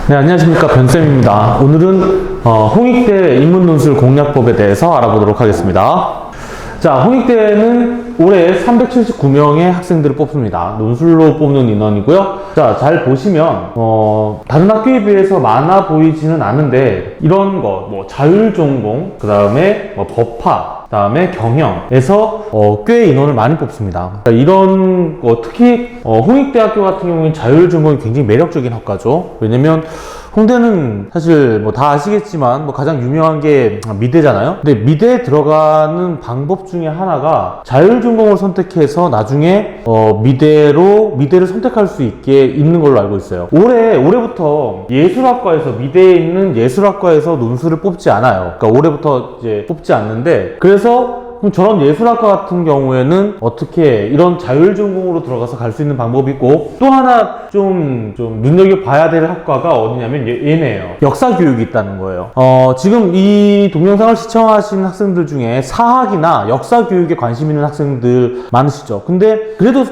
네, 안녕하십니까. 변쌤입니다. 오늘은 홍익대 인문논술 공략법에 대해서 알아보도록 하겠습니다. 자, 홍익대는 올해 379명의 학생들을 뽑습니다. 논술로 뽑는 인원이고요. 자, 잘 보시면 다른 학교에 비해서 많아 보이지는 않은데 이런 거, 뭐 자율전공, 그 다음에 법학, 그 다음에 경영에서 꽤 인원을 많이 뽑습니다. 이런 특히 홍익대학교 같은 경우는 자율전공이 굉장히 매력적인 학과죠. 왜냐면 홍대는 사실 뭐 다 아시겠지만 뭐 가장 유명한 게 미대잖아요. 근데 미대에 들어가는 방법 중에 하나가 자율전공을 선택해서 나중에 미대를 선택할 수 있게 있는 걸로 알고 있어요. 올해부터 예술학과에서 미대에 있는 예술학과에서 논술을 뽑지 않아요. 그러니까 올해부터 이제 뽑지 않는데, 그래서 저런 예술학과 같은 경우에는 어떻게 이런 자율전공으로 들어가서 갈 수 있는 방법이 있고, 또 하나 좀 눈여겨봐야 될 학과가 어디냐면 얘네예요. 역사교육이 있다는 거예요. 지금 이 동영상을 시청하신 학생들 중에 사학이나 역사교육에 관심 있는 학생들 많으시죠. 근데 그래도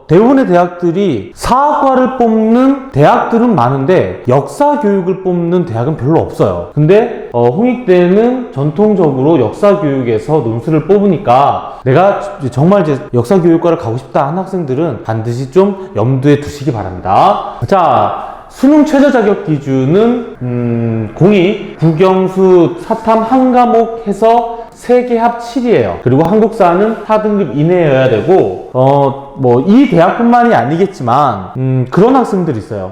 대부분의 대학들이 사학과를 뽑는 대학들은 많은데 역사교육을 뽑는 대학은 별로 없어요. 근데 홍익대는 전통적으로 역사교육에서 논술을 뽑으니까 내가 정말 이제 역사교육과를 가고 싶다 하는 학생들은 반드시 좀 염두에 두시기 바랍니다. 자, 수능 최저 자격 기준은 공이 국영수 사탐 한 과목 해서 3개 합 7이에요. 그리고 한국사는 4등급 이내여야 되고, 이 대학뿐만이 아니겠지만, 그런 학생들이 있어요.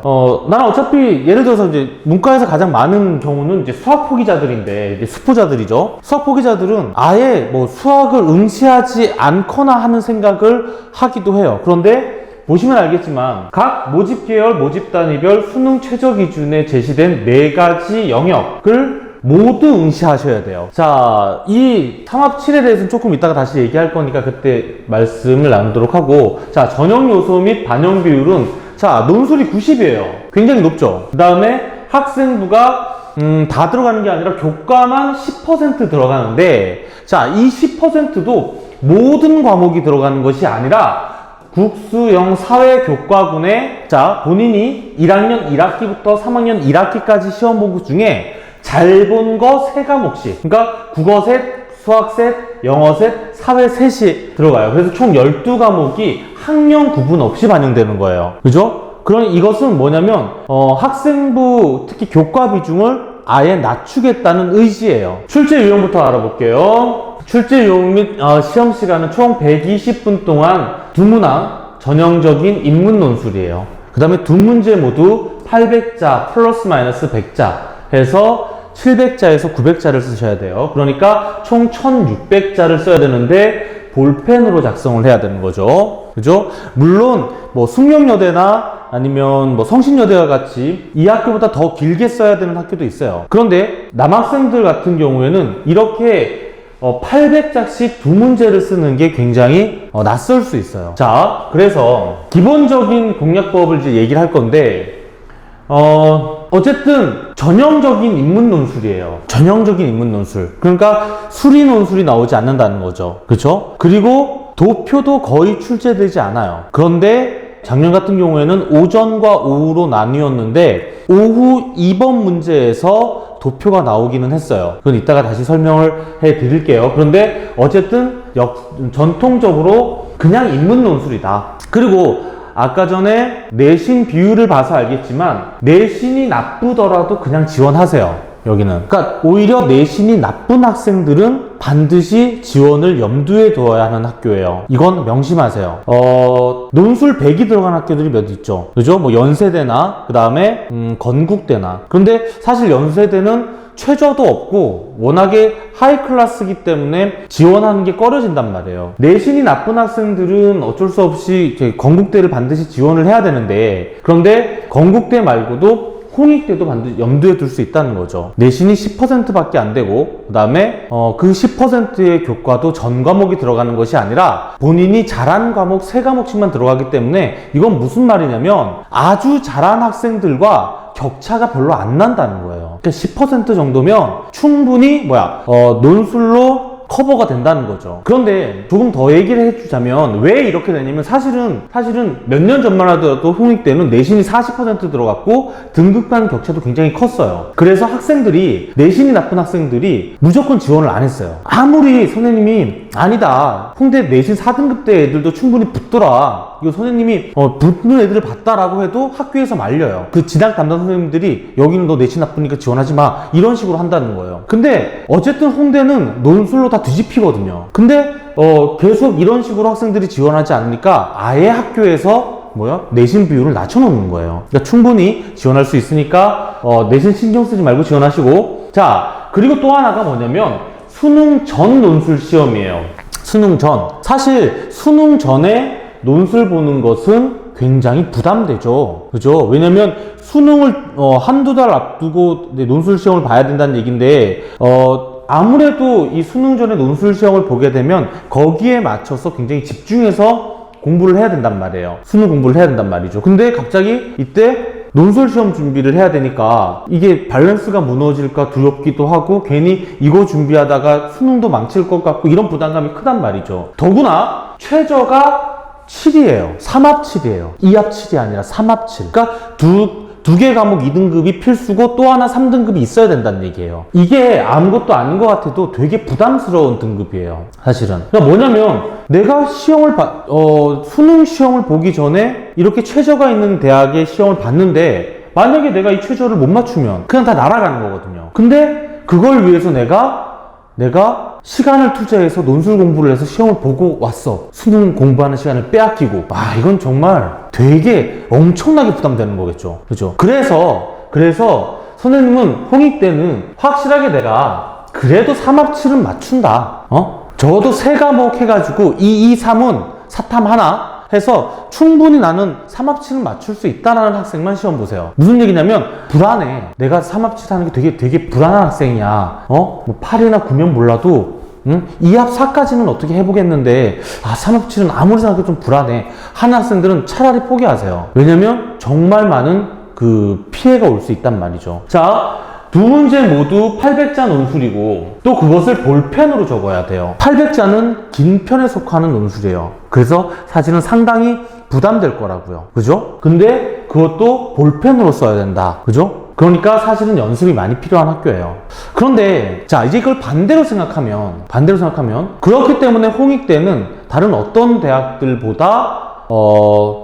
나는 어차피, 예를 들어서 이제 문과에서 가장 많은 경우는 이제 수학 포기자들인데, 이제 수포자들이죠. 수학 포기자들은 아예 뭐 수학을 응시하지 않거나 하는 생각을 하기도 해요. 그런데, 보시면 알겠지만 각 모집계열, 모집단위별 수능 최저 기준에 제시된 4가지 영역을 모두 응시하셔야 돼요. 자, 이 삼합 7에 대해서는 조금 이따가 다시 얘기할 거니까 그때 말씀을 나누도록 하고, 자, 전형 요소 및 반영 비율은, 자, 논술이 90이에요. 굉장히 높죠. 그 다음에 학생부가 다 들어가는 게 아니라 교과만 10% 들어가는데, 자, 이 10%도 모든 과목이 들어가는 것이 아니라 국수영 사회교과군에, 자, 본인이 1학년 1학기부터 3학년 1학기까지 시험 본 것 중에 잘 본 거 3과목씩, 그러니까 국어셋, 수학셋, 영어셋, 사회셋이 들어가요. 그래서 총 12과목이 학년 구분 없이 반영되는 거예요. 그죠? 그러니 이것은 뭐냐면 학생부 특히 교과 비중을 아예 낮추겠다는 의지예요. 출제 유형부터 알아볼게요. 출제 유형 및 시험 시간은 총 120분 동안 2문항 전형적인 인문 논술이에요. 그 다음에 2문제 모두 800자 플러스 마이너스 100자 해서 700자에서 900자를 쓰셔야 돼요. 그러니까 총 1600자를 써야 되는데 볼펜으로 작성을 해야 되는 거죠. 그죠? 물론 뭐 숙명여대나 아니면 뭐 성신여대와 같이 이 학교보다 더 길게 써야 되는 학교도 있어요. 그런데 남학생들 같은 경우에는 이렇게 800자씩 2문제를 쓰는 게 굉장히 낯설 수 있어요. 자, 그래서 기본적인 공략법을 이제 얘기를 할 건데, 어쨌든 전형적인 인문 논술이에요. 전형적인 인문 논술. 그러니까 수리 논술이 나오지 않는다는 거죠. 그렇죠? 그리고 도표도 거의 출제되지 않아요. 그런데 작년 같은 경우에는 오전과 오후로 나뉘었는데 오후 2번 문제에서 도표가 나오기는 했어요. 그건 이따가 다시 설명을 해 드릴게요. 그런데 어쨌든 전통적으로 그냥 인문 논술이다. 그리고 아까 전에 내신 비율을 봐서 알겠지만 내신이 나쁘더라도 그냥 지원하세요. 여기는. 그러니까 오히려 내신이 나쁜 학생들은 반드시 지원을 염두에 두어야 하는 학교예요. 이건 명심하세요. 논술 100이 들어간 학교들이 몇 있죠. 그죠? 뭐 연세대나 그 다음에 건국대나. 그런데 사실 연세대는 최저도 없고 워낙에 하이 클래스이기 때문에 지원하는 게 꺼려진단 말이에요. 내신이 나쁜 학생들은 어쩔 수 없이 건국대를 반드시 지원을 해야 되는데, 그런데 건국대 말고도 홍익대도 반드시 염두에 둘 수 있다는 거죠. 내신이 10%밖에 안 되고, 그 다음에 그 10%의 교과도 전 과목이 들어가는 것이 아니라 본인이 잘한 과목 3과목씩만 들어가기 때문에, 이건 무슨 말이냐면 아주 잘한 학생들과 격차가 별로 안 난다는 거예요. 그러니까 10% 정도면 충분히 논술로 커버가 된다는 거죠. 그런데 조금 더 얘기를 해주자면 왜 이렇게 되냐면 사실은 몇 년 전만 하더라도 홍익대는 내신이 40% 들어갔고 등급간 격차도 굉장히 컸어요. 그래서 학생들이 내신이 나쁜 학생들이 무조건 지원을 안 했어요. 아무리 선생님이 아니다 홍대 내신 4등급대 애들도 충분히 붙더라 이거 선생님이 붙는 애들을 봤다라고 해도 학교에서 말려요. 그 진학 담당 선생님들이 여기는 너 내신 나쁘니까 지원하지 마 이런 식으로 한다는 거예요. 근데 어쨌든 홍대는 논술로 다 뒤집히거든요. 근데 계속 이런 식으로 학생들이 지원하지 않으니까 아예 학교에서 내신 비율을 낮춰놓는 거예요. 그러니까 충분히 지원할 수 있으니까 내신 신경 쓰지 말고 지원하시고. 자, 그리고 또 하나가 뭐냐면 수능 전 논술 시험이에요. 수능 전. 사실 수능 전에 논술 보는 것은 굉장히 부담되죠. 그죠? 왜냐면 수능을 한두 달 앞두고 논술 시험을 봐야 된다는 얘기인데 아무래도 이 수능 전에 논술 시험을 보게 되면 거기에 맞춰서 굉장히 집중해서 공부를 해야 된단 말이에요. 수능 공부를 해야 된단 말이죠. 근데 갑자기 이때 논술 시험 준비를 해야 되니까 이게 밸런스가 무너질까 두렵기도 하고 괜히 이거 준비하다가 수능도 망칠 것 같고 이런 부담감이 크단 말이죠. 더구나 최저가 7이에요. 3합 7이에요. 2합 7이 아니라 3합 7. 그러니까 두 개 과목 2등급이 필수고 또 하나 3등급이 있어야 된다는 얘기예요. 이게 아무것도 아닌 것 같아도 되게 부담스러운 등급이에요. 사실은. 그러니까 뭐냐면 내가 수능 시험을 보기 전에 이렇게 최저가 있는 대학의 시험을 봤는데 만약에 내가 이 최저를 못 맞추면 그냥 다 날아가는 거거든요. 근데 그걸 위해서 내가 시간을 투자해서 논술 공부를 해서 시험을 보고 왔어. 수능 공부하는 시간을 빼앗기고. 이건 정말 되게 엄청나게 부담되는 거겠죠. 그죠? 그래서 선생님은 홍익대는 확실하게 내가 그래도 3합 7은 맞춘다. 적어도 3과목 해가지고 2, 2, 3은 사탐 하나 해서 충분히 나는 3합 7은 맞출 수 있다라는 학생만 시험 보세요. 무슨 얘기냐면 불안해. 내가 3합 7 하는 게 되게 불안한 학생이야. 8이나 9면 몰라도 2합 4까지는 어떻게 해보겠는데 3합 7은 아무리 생각해도 좀 불안해 하는 학생들은 차라리 포기하세요. 왜냐면 정말 많은 그 피해가 올 수 있단 말이죠. 자, 두 문제 모두 800자 논술이고 또 그것을 볼펜으로 적어야 돼요. 800자는 긴 편에 속하는 논술이에요. 그래서 사실은 상당히 부담될 거라고요. 그죠? 근데 그것도 볼펜으로 써야 된다. 그죠? 그러니까 사실은 연습이 많이 필요한 학교예요. 그런데 자, 이제 이걸 반대로 생각하면 그렇기 때문에 홍익대는 다른 어떤 대학들보다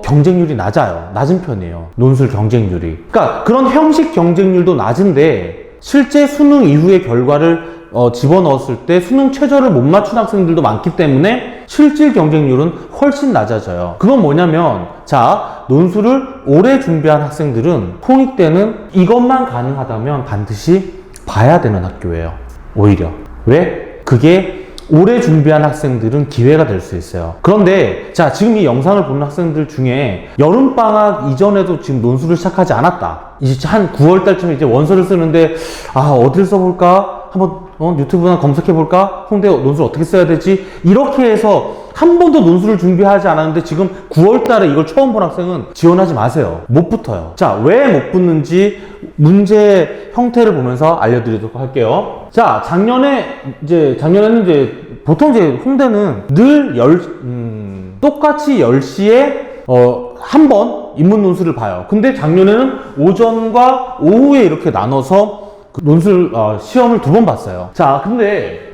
경쟁률이 낮은 편이에요. 논술 경쟁률이. 그러니까 그런 형식 경쟁률도 낮은데 실제 수능 이후의 결과를 집어넣었을 때 수능 최저를 못 맞춘 학생들도 많기 때문에 실질 경쟁률은 훨씬 낮아져요. 그건 뭐냐면 자, 논술을 오래 준비한 학생들은 홍익대는 이것만 가능하다면 반드시 봐야 되는 학교예요. 오히려. 왜? 그게 오래 준비한 학생들은 기회가 될 수 있어요. 그런데 자, 지금 이 영상을 보는 학생들 중에 여름방학 이전에도 지금 논술을 시작하지 않았다. 이제 한 9월달쯤에 이제 원서를 쓰는데 어딜 써볼까? 한번 유튜브나 검색해볼까? 홍대 논술 어떻게 써야 되지? 이렇게 해서 한 번도 논술을 준비하지 않았는데 지금 9월달에 이걸 처음 본 학생은 지원하지 마세요. 못 붙어요. 자, 왜 못 붙는지 문제 형태를 보면서 알려드리도록 할게요. 자, 작년에는 이제 보통 이제 홍대는 늘 똑같이 10시에 한 번 인문 논술을 봐요. 근데 작년에는 오전과 오후에 이렇게 나눠서 논술 시험을 2번 봤어요. 자, 근데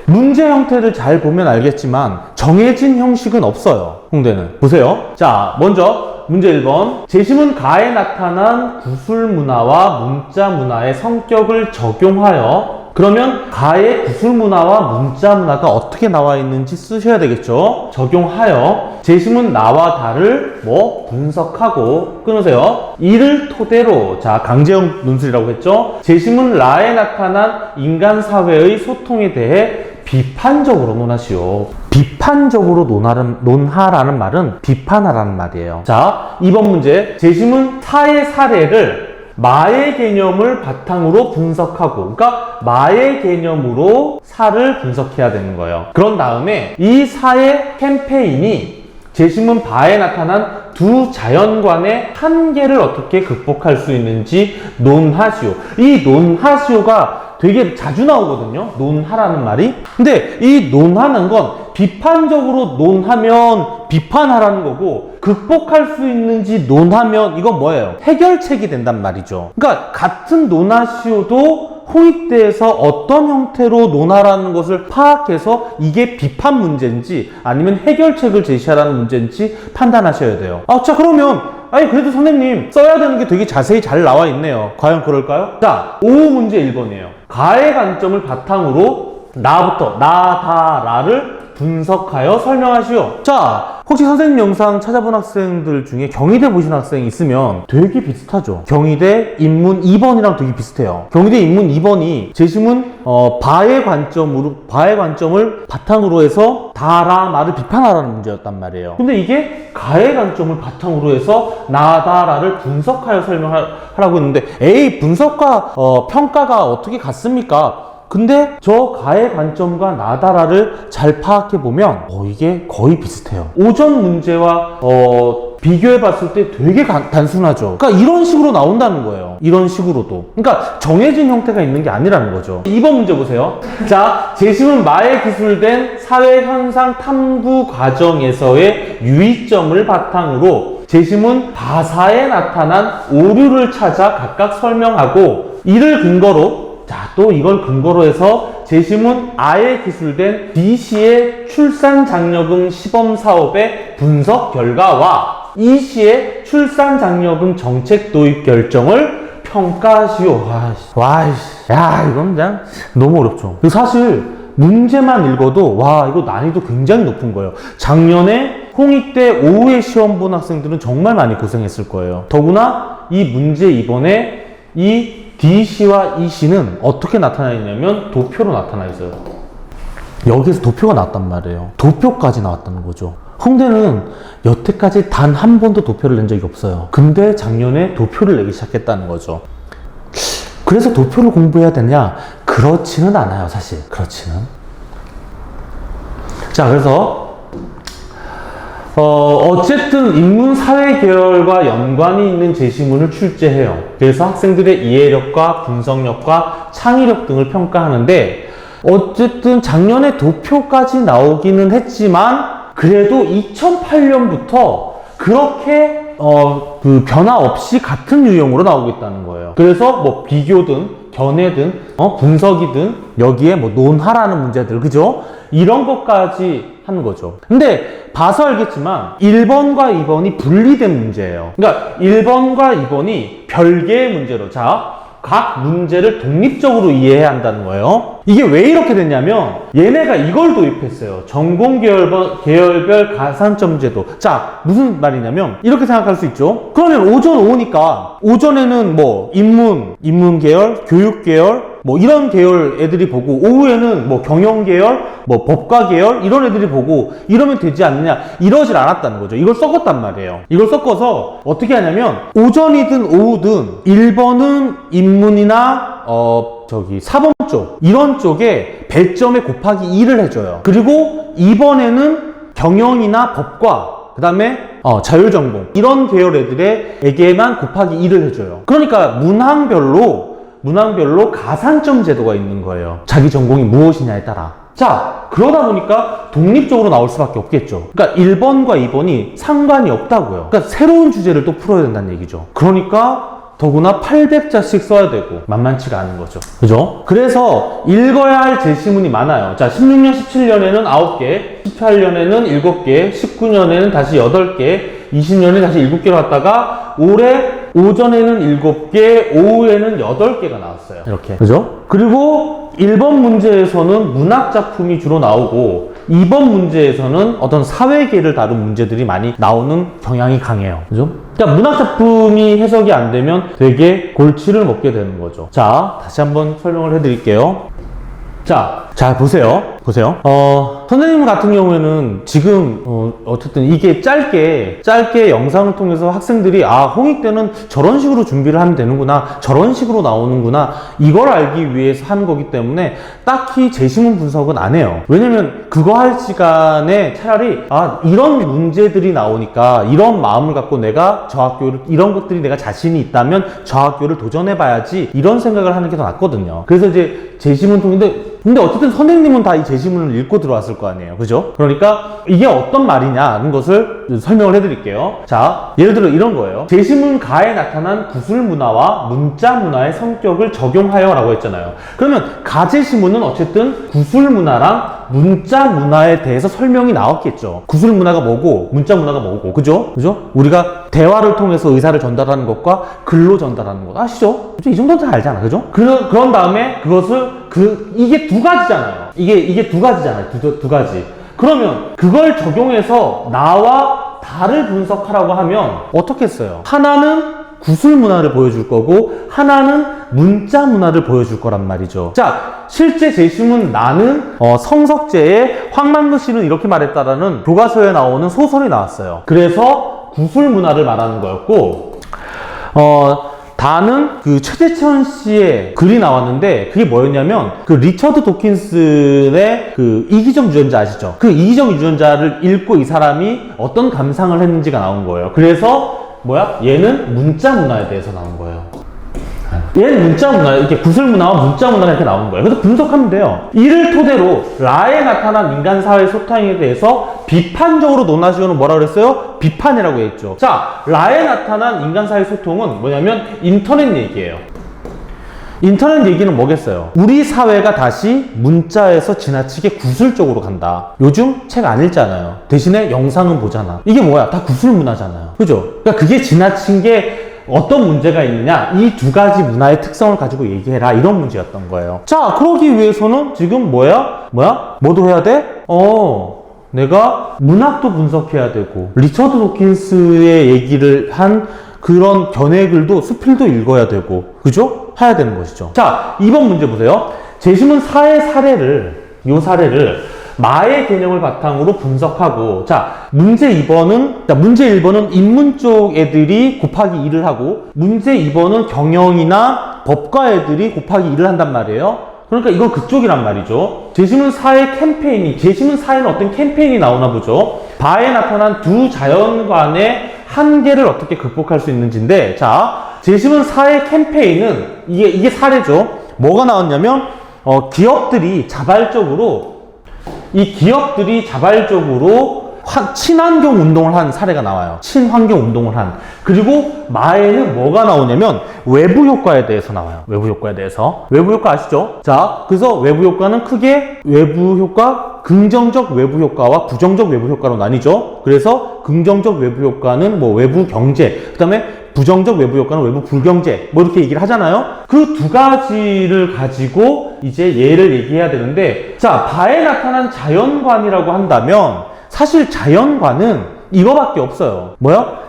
문제 형태를 잘 보면 알겠지만 정해진 형식은 없어요. 홍대는. 보세요. 자, 먼저 문제 1번. 재심은 가에 나타난 구술 문화와 문자 문화의 성격을 적용하여. 그러면 가의 구술 문화와 문자 문화가 어떻게 나와 있는지 쓰셔야 되겠죠. 적용하여 재심은 나와 다를 분석하고 끊으세요. 이를 토대로, 자, 강제형 논술이라고 했죠. 재심은 라에 나타난 인간 사회의 소통에 대해 비판적으로 논하시오. 비판적으로 논하라는 말은 비판하라는 말이에요. 자, 2번 문제. 재심은 사의 사례를 마의 개념을 바탕으로 분석하고, 그러니까 마의 개념으로 사를 분석해야 되는 거예요. 그런 다음에 이 사의 캠페인이 재심은 바에 나타난 두 자연관의 한계를 어떻게 극복할 수 있는지 논하시오. 이 논하시오가 되게 자주 나오거든요. 논하라는 말이. 근데 이 논하는 건 비판적으로 논하면 비판하라는 거고, 극복할 수 있는지 논하면 이건 뭐예요? 해결책이 된단 말이죠. 그러니까 같은 논하시오도 홍익대에서 어떤 형태로 논하라는 것을 파악해서 이게 비판 문제인지 아니면 해결책을 제시하라는 문제인지 판단하셔야 돼요. 자, 그러면 그래도 선생님 써야 되는 게 되게 자세히 잘 나와 있네요. 과연 그럴까요? 자, 5 문제 1번이에요. 가의 관점을 바탕으로 나부터 나다라를 분석하여 설명하시오. 자, 혹시 선생님 영상 찾아본 학생들 중에 경희대 보신 학생이 있으면 되게 비슷하죠. 경희대 인문 2번이랑 되게 비슷해요. 경희대 인문 2번이 제시문 바의 관점을 바탕으로 해서 다라 말을 비판하라는 문제였단 말이에요. 근데 이게 가의 관점을 바탕으로 해서 나다라를 분석하여 설명하라고 했는데, 분석과 평가가 어떻게 같습니까? 근데 저 가의 관점과 나다라를 잘 파악해보면 이게 거의 비슷해요. 오전 문제와 비교해봤을 때 되게 단순하죠. 그러니까 이런 식으로 나온다는 거예요. 이런 식으로도. 그러니까 정해진 형태가 있는 게 아니라는 거죠. 2번 문제 보세요. 자, 제시문 마에 기술된 사회현상 탐구 과정에서의 유의점을 바탕으로 제시문 바사에 나타난 오류를 찾아 각각 설명하고, 이를 근거로 또 이걸 근거로 해서 제시문 A에 기술된 B씨의 출산 장려금 시범 사업의 분석 결과와 E씨의 출산 장려금 정책 도입 결정을 평가하시오. 이건 그냥 너무 어렵죠. 사실 문제만 읽어도 이거 난이도 굉장히 높은 거예요. 작년에 홍익대 오후에 시험 본 학생들은 정말 많이 고생했을 거예요. 더구나 이 문제 이번에 이 D씨와 E씨는 어떻게 나타나 있냐면 도표로 나타나 있어요. 여기에서 도표가 나왔단 말이에요. 도표까지 나왔다는 거죠. 홍대는 여태까지 단 한 번도 도표를 낸 적이 없어요. 근데 작년에 도표를 내기 시작했다는 거죠. 그래서 도표를 공부해야 되냐? 그렇지는 않아요, 사실. 그렇지는. 자, 그래서 어쨌든 인문 사회 계열과 연관이 있는 제시문을 출제해요. 그래서 학생들의 이해력과 분석력과 창의력 등을 평가하는데, 어쨌든 작년에 도표까지 나오기는 했지만 그래도 2008년부터 그렇게 변화 없이 같은 유형으로 나오고 있다는 거예요. 그래서 비교든 견해든 분석이든 여기에 논하라는 문제들, 그죠? 이런 것까지 하는 거죠. 근데 봐서 알겠지만 1번과 2번이 분리된 문제예요. 그러니까 1번과 2번이 별개의 문제로, 각 문제를 독립적으로 이해해야 한다는 거예요. 이게 왜 이렇게 됐냐면 얘네가 이걸 도입했어요. 전공 계열별 가산점 제도. 자, 무슨 말이냐면 이렇게 생각할 수 있죠. 그러면 오전 오후니까 오전에는 인문 계열, 교육 계열 이런 계열 애들이 보고, 오후에는 경영 계열, 법과 계열 이런 애들이 보고 이러면 되지 않느냐, 이러질 않았다는 거죠. 이걸 섞었단 말이에요. 이걸 섞어서 어떻게 하냐면 오전이든 오후든 1번은 인문이나 사범 쪽 이런 쪽에 배점에 곱하기 2를 해줘요. 그리고 2번에는 경영이나 법과 그 다음에 자율전공 이런 계열 애들에게만 곱하기 2를 해줘요. 그러니까 문항별로 가산점 제도가 있는 거예요. 자기 전공이 무엇이냐에 따라. 자, 그러다 보니까 독립적으로 나올 수밖에 없겠죠. 그러니까 1번과 2번이 상관이 없다고요. 그러니까 새로운 주제를 또 풀어야 된다는 얘기죠. 그러니까 더구나 800자씩 써야 되고 만만치가 않은 거죠. 그죠? 그래서 읽어야 할 제시문이 많아요. 자, 16년, 17년에는 9개, 18년에는 7개, 19년에는 다시 8개, 20년에 다시 7개로 갔다가 올해 오전에는 7개, 오후에는 8개가 나왔어요. 이렇게. 그죠? 그리고 1번 문제에서는 문학작품이 주로 나오고 2번 문제에서는 어떤 사회계를 다룬 문제들이 많이 나오는 경향이 강해요. 그죠? 그러니까 문학작품이 해석이 안 되면 되게 골치를 먹게 되는 거죠. 자, 다시 한번 설명을 해드릴게요. 자, 자, 보세요. 선생님 같은 경우에는 지금, 어쨌든 이게 짧게 영상을 통해서 학생들이, 홍익대는 저런 식으로 준비를 하면 되는구나, 저런 식으로 나오는구나, 이걸 알기 위해서 하는 거기 때문에 딱히 제시문 분석은 안 해요. 왜냐면 그거 할 시간에 차라리, 이런 문제들이 나오니까 이런 마음을 갖고 내가 저 학교를, 이런 것들이 내가 자신이 있다면 저 학교를 도전해봐야지, 이런 생각을 하는 게 더 낫거든요. 그래서 이제 제시문 근데 어쨌든 선생님은 다 이 제시문을 읽고 들어왔을 거 아니에요. 그죠? 그러니까 이게 어떤 말이냐는 것을 설명을 해드릴게요. 자, 예를 들어 이런 거예요. 제시문 가에 나타난 구술 문화와 문자 문화의 성격을 적용하여 라고 했잖아요. 그러면 가제시문은 어쨌든 구술 문화랑 문자 문화에 대해서 설명이 나왔겠죠. 구술 문화가 뭐고 문자 문화가 뭐고, 그죠? 우리가 대화를 통해서 의사를 전달하는 것과 글로 전달하는 것 아시죠? 이 정도는 다 알잖아. 그죠? 그런 다음에 그것을 이게 두 가지잖아요. 이게 두 가지잖아요. 두 가지. 그러면 그걸 적용해서 나와 다를 분석하라고 하면 어떻게 써요? 하나는 구술 문화를 보여줄 거고 하나는 문자 문화를 보여줄 거란 말이죠. 자, 실제 제시문 나는 성석재의 황만근 씨는 이렇게 말했다라는 교과서에 나오는 소설이 나왔어요. 그래서 구술 문화를 말하는 거였고, 다는 그 최재천 씨의 글이 나왔는데 그게 뭐였냐면 그 리처드 도킨슨의 그 이기적 유전자 아시죠? 그 이기적 유전자를 읽고 이 사람이 어떤 감상을 했는지가 나온 거예요. 그래서 얘는 문자 문화에 대해서 나온 거예요. 얘는 문자 문화, 이렇게 구술 문화와 문자 문화가 이렇게 나온 거예요. 그래서 분석하면 돼요. 이를 토대로 라에 나타난 인간사회 소탕에 대해서 비판적으로 논하시고는 뭐라 그랬어요? 비판이라고 했죠. 자, 라에 나타난 인간사회 소통은 뭐냐면 인터넷 얘기예요. 인터넷 얘기는 뭐겠어요? 우리 사회가 다시 문자에서 지나치게 구술적으로 간다. 요즘 책 안 읽잖아요. 대신에 영상은 보잖아. 이게 뭐야? 다 구술 문화잖아요. 그죠? 그러니까 그게 지나친 게 어떤 문제가 있느냐, 이 두 가지 문화의 특성을 가지고 얘기해라, 이런 문제였던 거예요. 자, 그러기 위해서는 지금 뭐도 해야 돼? 내가 문학도 분석해야 되고 리처드 도킨스의 얘기를 한 그런 견해글도 스필도 읽어야 되고, 그죠? 해야 되는 것이죠. 자, 2번 문제 보세요. 제시문 4의 사례를 마의 개념을 바탕으로 분석하고, 자, 문제 1번은 인문 쪽 애들이 곱하기 2를 하고, 문제 2번은 경영이나 법과 애들이 곱하기 2를 한단 말이에요. 그러니까 이건 그쪽이란 말이죠. 제시문 4의 제시문 4에는 어떤 캠페인이 나오나 보죠. 바에 나타난 두 자연관의 한계를 어떻게 극복할 수 있는지인데, 자, 제시문 4의 캠페인은, 이게 사례죠. 뭐가 나왔냐면, 기업들이 자발적으로 친환경 운동을 한 사례가 나와요. 친환경 운동을 한. 그리고 마에는 뭐가 나오냐면 외부 효과에 대해서 나와요. 외부 효과에 대해서. 외부 효과 아시죠? 자, 그래서 외부 효과는 크게 외부 효과, 긍정적 외부 효과와 부정적 외부 효과로 나뉘죠. 그래서 긍정적 외부 효과는 외부 경제, 그 다음에 부정적 외부 효과는 외부 불경제, 이렇게 얘기를 하잖아요. 그 두 가지를 가지고 이제 예를 얘기해야 되는데, 자, 바에 나타난 자연관이라고 한다면 사실 자연관은 이거밖에 없어요.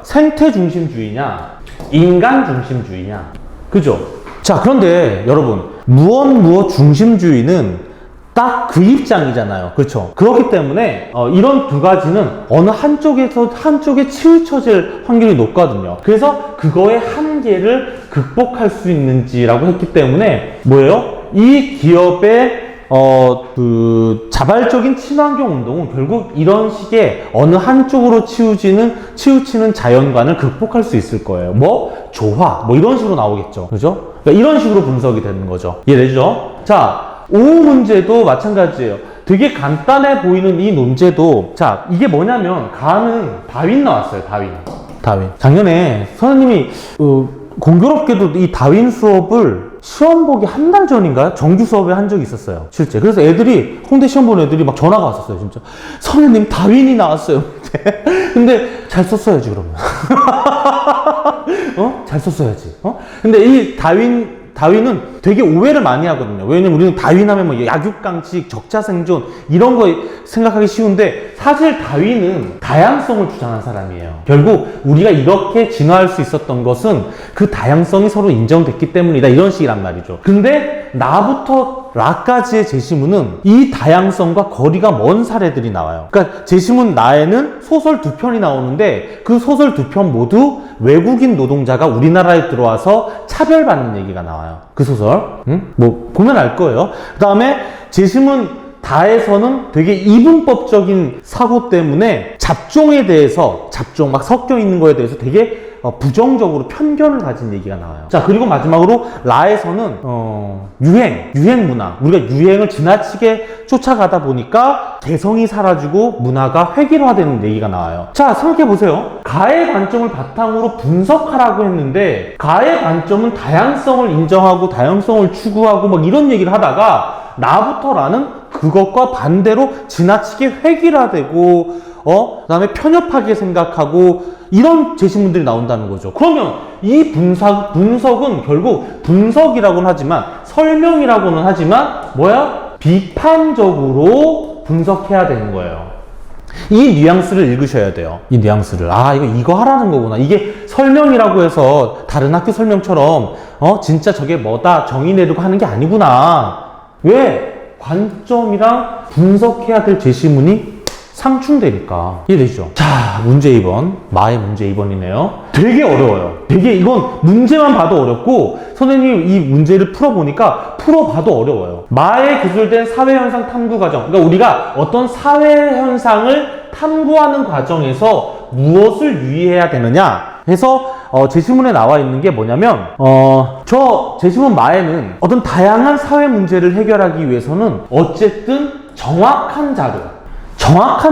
생태 중심주의냐, 인간 중심주의냐. 그죠? 자, 그런데 여러분, 무엇 중심주의는 딱 그 입장이잖아요. 그렇죠? 그렇기 때문에 이런 두 가지는 어느 한쪽에 치우쳐질 확률이 높거든요. 그래서 그거의 한계를 극복할 수 있는지라고 했기 때문에 이 기업의 그 자발적인 친환경 운동은 결국 이런 식의 어느 한쪽으로 치우치는 자연관을 극복할 수 있을 거예요. 조화, 이런 식으로 나오겠죠. 그죠? 그러니까 이런 식으로 분석이 되는 거죠. 이해되죠? 자, 5 문제도 마찬가지예요. 되게 간단해 보이는 이 논제도, 자, 이게 뭐냐면, 가는 다윈 나왔어요. 다윈. 작년에 선생님이, 공교롭게도 이 다윈 수업을 시험 보기 한 달 전인가요? 정규 수업에 한 적이 있었어요. 실제. 그래서 홍대 시험 보는 애들이 막 전화가 왔었어요. 진짜. 선생님, 다윈이 나왔어요. 근데 잘 썼어야지, 그러면. 잘 썼어야지. 근데 이 다윈은 되게 오해를 많이 하거든요. 왜냐면 우리는 다윈 하면 약육강식, 적자생존 이런 거 생각하기 쉬운데, 사실 다윈은 다양성을 주장한 사람이에요. 결국 우리가 이렇게 진화할 수 있었던 것은 그 다양성이 서로 인정됐기 때문이다, 이런 식이란 말이죠. 근데 나부터 라까지의 제시문은 이 다양성과 거리가 먼 사례들이 나와요. 그러니까 제시문 나에는 소설 2편이 나오는데 그 소설 2편 모두 외국인 노동자가 우리나라에 들어와서 차별받는 얘기가 나와요. 그 소설. 뭐 보면 알 거예요. 그 다음에 제시문 다에서는 되게 이분법적인 사고 때문에 잡종에 대해서, 잡종 막 섞여 있는 거에 대해서 되게 부정적으로 편견을 가진 얘기가 나와요. 자, 그리고 마지막으로 라에서는 유행 문화, 우리가 유행을 지나치게 쫓아가다 보니까 개성이 사라지고 문화가 획일화되는 얘기가 나와요. 자, 생각해 보세요. 가의 관점을 바탕으로 분석하라고 했는데 가의 관점은 다양성을 인정하고 다양성을 추구하고 막 이런 얘기를 하다가 나부터 라는 그것과 반대로 지나치게 획일화되고 그 다음에 편협하게 생각하고 이런 제시문들이 나온다는 거죠. 그러면 이 분석은 결국 분석이라고는 하지만, 설명이라고는 하지만 뭐야? 비판적으로 분석해야 되는 거예요. 이 뉘앙스를 읽으셔야 돼요. 이 뉘앙스를. 아, 이거 하라는 거구나. 이게 설명이라고 해서 다른 학교 설명처럼 진짜 저게 뭐다 정의 내리고 하는 게 아니구나. 왜? 관점이랑 분석해야 될 제시문이 상충되니까. 이해되시죠? 자, 문제 2번. 마의 문제 2번이네요. 되게 어려워요. 되게 이건 문제만 봐도 어렵고 선생님이 이 문제를 풀어보니까 풀어봐도 어려워요. 마의 기술된 사회현상 탐구 과정. 그러니까 우리가 어떤 사회현상을 탐구하는 과정에서 무엇을 유의해야 되느냐 해서 제시문에 나와 있는 게 뭐냐면 저 제시문 마에는 어떤 다양한 사회 문제를 해결하기 위해서는 어쨌든 정확한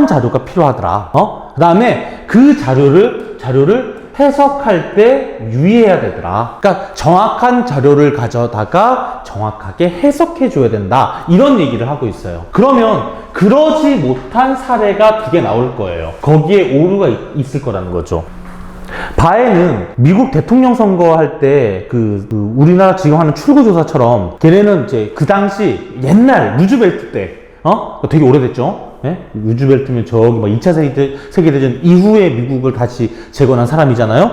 자료가 필요하더라. 그 다음에 그 자료를 해석할 때 유의해야 되더라. 그러니까 정확한 자료를 가져다가 정확하게 해석해 줘야 된다. 이런 얘기를 하고 있어요. 그러면 그러지 못한 사례가 2개 나올 거예요. 거기에 오류가 있을 거라는 거죠. 바에는 미국 대통령 선거할 때 우리나라 지금 하는 출구조사처럼 걔네는 이제 그 당시 옛날 루즈벨트 때 되게 오래됐죠. 네? 루즈벨트면 저기 막 2차 세계대전 이후에 미국을 다시 재건한 사람이잖아요.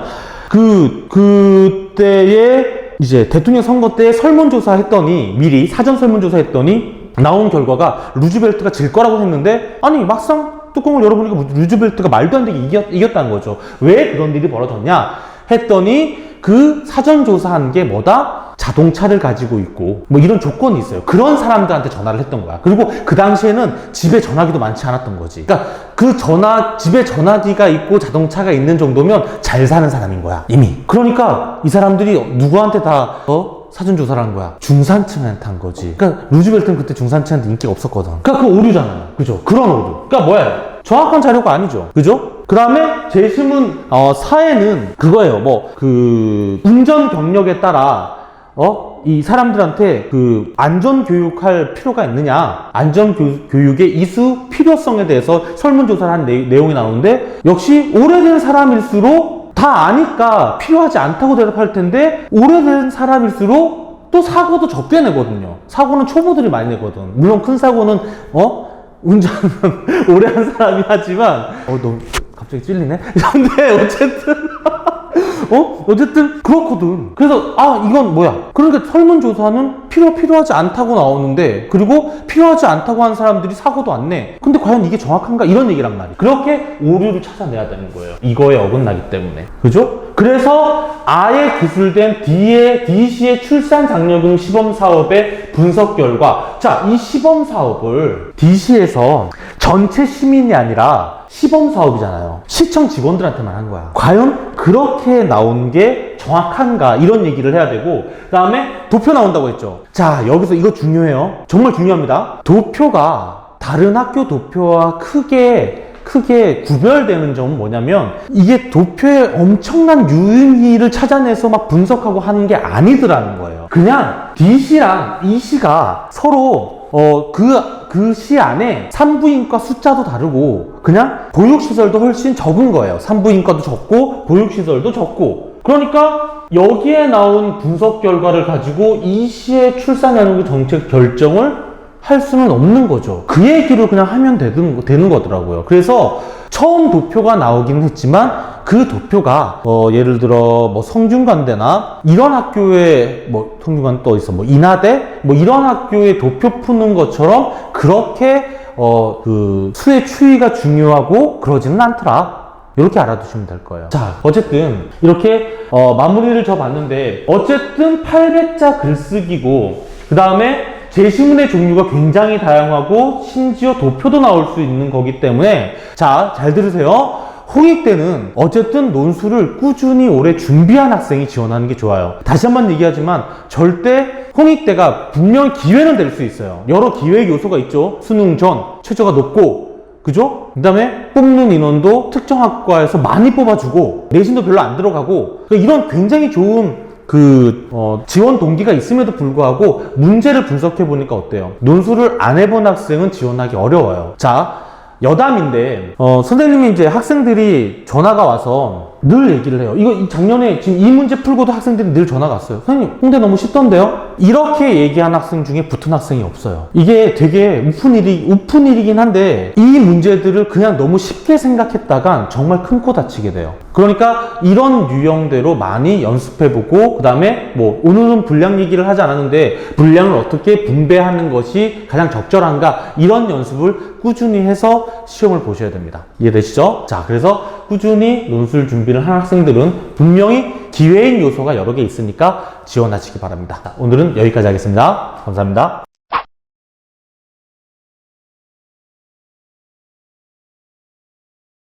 그때에 이제 대통령 선거 때 설문조사 했더니, 미리 사전 설문조사 했더니 나온 결과가 루즈벨트가 질 거라고 했는데, 아니 막상 뚜껑을 열어보니까 루즈벨트가 말도 안 되게 이겼다는 거죠. 왜 그런 일이 벌어졌냐 했더니 그 사전조사한 게 뭐다? 자동차를 가지고 있고 뭐 이런 조건이 있어요. 그런 사람들한테 전화를 했던 거야. 그리고 그 당시에는 집에 전화기도 많지 않았던 거지. 그러니까 집에 전화기가 있고 자동차가 있는 정도면 잘 사는 사람인 거야, 이미. 그러니까 이 사람들이 누구한테 다 사전조사를 한 거야? 중산층한테 한 거지. 그러니까 루즈벨트는 그때 중산층한테 인기가 없었거든. 그러니까 그 오류잖아요. 그죠? 그런 오류. 그러니까 뭐예요? 정확한 자료가 아니죠. 그죠? 그 다음에 제시문 4에는 그거예요. 운전 경력에 따라 이 사람들한테 안전교육할 필요가 있느냐, 안전교육의 이수 필요성에 대해서 설문조사를 한 내용이 나오는데, 역시 오래된 사람일수록 다 아니까 필요하지 않다고 대답할 텐데, 오래된 사람일수록 또 사고도 적게 내거든요. 사고는 초보들이 많이 내거든. 물론 큰 사고는 운전은 오래 한 사람이 하지만 너 갑자기 찔리네? 근데 어쨌든 그렇거든. 그래서 이건 뭐야? 그러니까 설문조사는 필요하지 않다고 나오는데, 그리고 필요하지 않다고 한 사람들이 사고도 안 내. 근데 과연 이게 정확한가? 이런 얘기란 말이야. 그렇게 오류를 찾아내야 되는 거예요. 이거에 어긋나기 때문에. 그죠? 그래서 아예 기술된 DC의 출산 장려금 시범 사업의 분석 결과, 자, 이 시범 사업을 DC에서 전체 시민이 아니라 시범 사업이잖아요. 시청 직원들한테만 한 거야. 과연 그렇게 나온 게 정확한가? 이런 얘기를 해야 되고, 그 다음에 도표 나온다고 했죠. 자, 여기서 이거 중요해요. 정말 중요합니다. 도표가 다른 학교 도표와 크게 구별되는 점은 뭐냐면, 이게 도표에 엄청난 유의미를 찾아내서 막 분석하고 하는 게 아니더라는 거예요. 그냥 DC랑 EC가 서로 그 시 안에 산부인과 숫자도 다르고 그냥 보육시설도 훨씬 적은 거예요. 산부인과도 적고 보육시설도 적고. 그러니까 여기에 나온 분석 결과를 가지고 이 시의 출산연구 정책 결정을 할 수는 없는 거죠. 그 얘기를 그냥 하면 되는 거더라고요. 그래서 처음 도표가 나오긴 했지만 그 도표가 예를 들어 뭐 성균관대나 이런 학교에 뭐 성균관 또 있어 뭐 인하대 뭐 이런 학교에 도표 푸는 것처럼 그렇게 그 수의 추이가 중요하고 그러지는 않더라. 이렇게 알아두시면 될 거예요. 자, 어쨌든 이렇게 마무리를 져봤는데 어쨌든 800자 글쓰기고 그 다음에 제시문의 종류가 굉장히 다양하고 심지어 도표도 나올 수 있는 거기 때문에 자, 잘 들으세요. 홍익대는 어쨌든 논술을 꾸준히 오래 준비한 학생이 지원하는 게 좋아요. 다시 한번 얘기하지만 절대 홍익대가 분명 기회는 될 수 있어요. 여러 기회 요소가 있죠. 수능 전 최저가 높고 그죠? 그 다음에 뽑는 인원도 특정 학과에서 많이 뽑아주고 내신도 별로 안 들어가고 그러니까 이런 굉장히 좋은 지원 동기가 있음에도 불구하고 문제를 분석해 보니까 어때요? 논술을 안 해본 학생은 지원하기 어려워요. 자, 여담인데 선생님이 이제 학생들이 전화가 와서 늘 얘기를 해요. 이거 작년에 지금 이 문제 풀고도 학생들이 늘 전화가 왔어요. 선생님 홍대 너무 쉽던데요? 이렇게 얘기한 학생 중에 붙은 학생이 없어요. 이게 되게 우픈 일이긴 한데 이 문제들을 그냥 너무 쉽게 생각했다간 정말 큰 코 다치게 돼요. 그러니까 이런 유형대로 많이 연습해보고 그 다음에 뭐 오늘은 분량 얘기를 하지 않았는데 분량을 어떻게 분배하는 것이 가장 적절한가 이런 연습을 꾸준히 해서 시험을 보셔야 됩니다. 이해되시죠? 자, 그래서 꾸준히 논술 준비를 한 학생들은 분명히 기회인 요소가 여러 개 있으니까 지원하시기 바랍니다. 오늘은 여기까지 하겠습니다. 감사합니다.